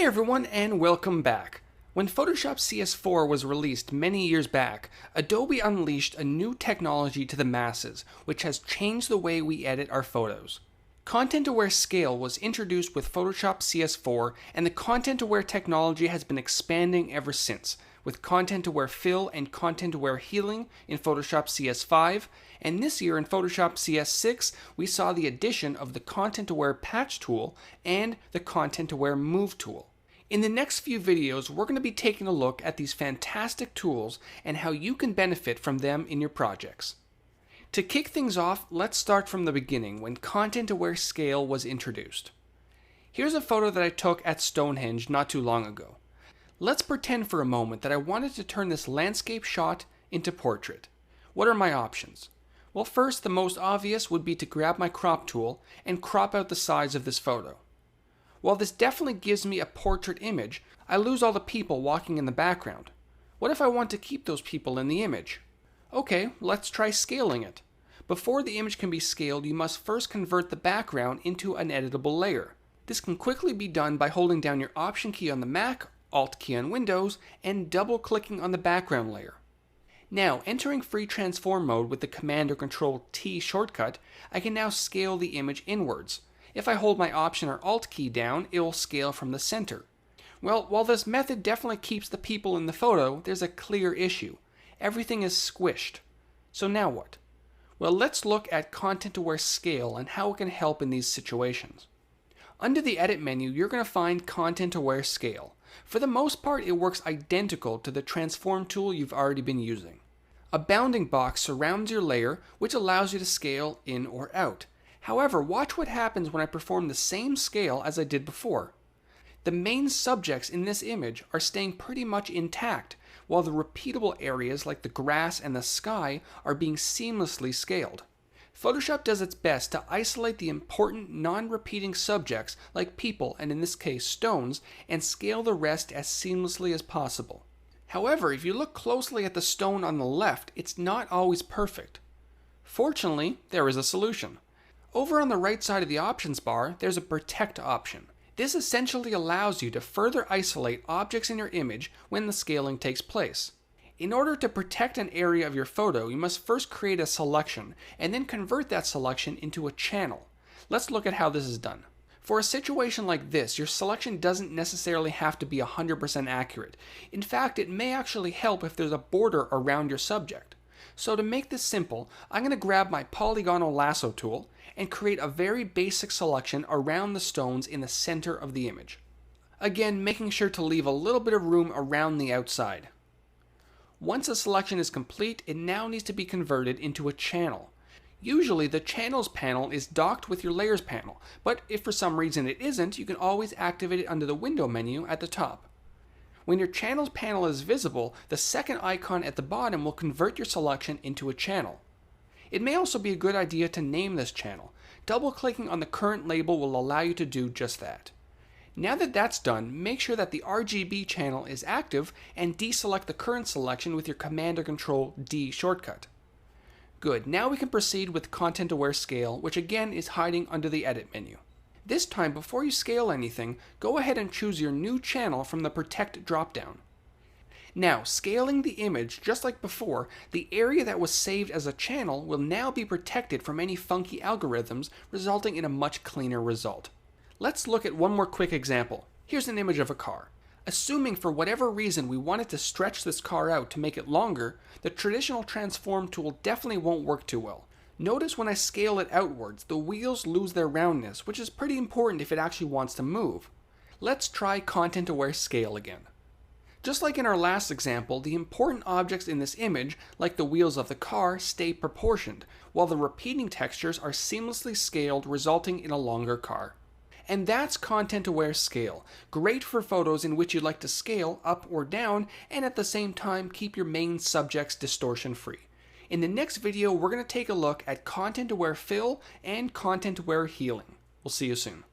everyone, and welcome back. When Photoshop CS4 was released many years back, Adobe unleashed a new technology to the masses, which has changed the way we edit our photos. Content-aware scale was introduced with Photoshop CS4, and the content-aware technology has been expanding ever since, with content-aware fill and content-aware healing in Photoshop CS5, and this year in Photoshop CS6, we saw the addition of the content-aware patch tool and the content-aware move tool. In the next few videos, we're going to be taking a look at these fantastic tools and how you can benefit from them in your projects. To kick things off, let's start from the beginning when content-aware scale was introduced. Here's a photo that I took at Stonehenge not too long ago. Let's pretend for a moment that I wanted to turn this landscape shot into portrait. What are my options? Well, first, the most obvious would be to grab my crop tool and crop out the size of this photo. While this definitely gives me a portrait image, I lose all the people walking in the background. What if I want to keep those people in the image? Okay, let's try scaling it. Before the image can be scaled, you must first convert the background into an editable layer. This can quickly be done by holding down your Option key on the Mac, Alt key on Windows, and double-clicking on the background layer. Now, entering free transform mode with the Command or Control T shortcut, I can now scale the image inwards. If I hold my Option or Alt key down, it will scale from the center. Well, while this method definitely keeps the people in the photo, there's a clear issue. Everything is squished. So now what? Well, let's look at content-aware scale and how it can help in these situations. Under the Edit menu, you're going to find content-aware scale. For the most part, it works identical to the transform tool you've already been using. A bounding box surrounds your layer, which allows you to scale in or out. However, watch what happens when I perform the same scale as I did before. The main subjects in this image are staying pretty much intact, while the repeatable areas like the grass and the sky are being seamlessly scaled. Photoshop does its best to isolate the important non-repeating subjects like people, and in this case stones, and scale the rest as seamlessly as possible. However, if you look closely at the stone on the left, it's not always perfect. Fortunately, there is a solution. Over on the right side of the options bar, there's a Protect option. This essentially allows you to further isolate objects in your image when the scaling takes place. In order to protect an area of your photo, you must first create a selection, and then convert that selection into a channel. Let's look at how this is done. For a situation like this, your selection doesn't necessarily have to be 100% accurate. In fact, it may actually help if there's a border around your subject. So to make this simple, I'm going to grab my polygonal lasso tool and create a very basic selection around the stones in the center of the image. Again, making sure to leave a little bit of room around the outside. Once a selection is complete, it now needs to be converted into a channel. Usually the Channels panel is docked with your Layers panel, but if for some reason it isn't, you can always activate it under the Window menu at the top. When your Channels panel is visible, the second icon at the bottom will convert your selection into a channel. It may also be a good idea to name this channel. Double-clicking on the current label will allow you to do just that. Now that that's done, make sure that the RGB channel is active and deselect the current selection with your Command or Control D shortcut. Good, now we can proceed with content-aware scale, which again is hiding under the Edit menu. This time, before you scale anything, go ahead and choose your new channel from the Protect dropdown. Now, scaling the image just like before, the area that was saved as a channel will now be protected from any funky algorithms, resulting in a much cleaner result. Let's look at one more quick example. Here's an image of a car. Assuming for whatever reason we wanted to stretch this car out to make it longer, the traditional transform tool definitely won't work too well. Notice when I scale it outwards, the wheels lose their roundness, which is pretty important if it actually wants to move. Let's try content-aware scale again. Just like in our last example, the important objects in this image, like the wheels of the car, stay proportioned, while the repeating textures are seamlessly scaled, resulting in a longer car. And that's content-aware scale, great for photos in which you'd like to scale up or down, and at the same time keep your main subjects distortion-free. In the next video, we're going to take a look at content-aware fill and content-aware healing. We'll see you soon.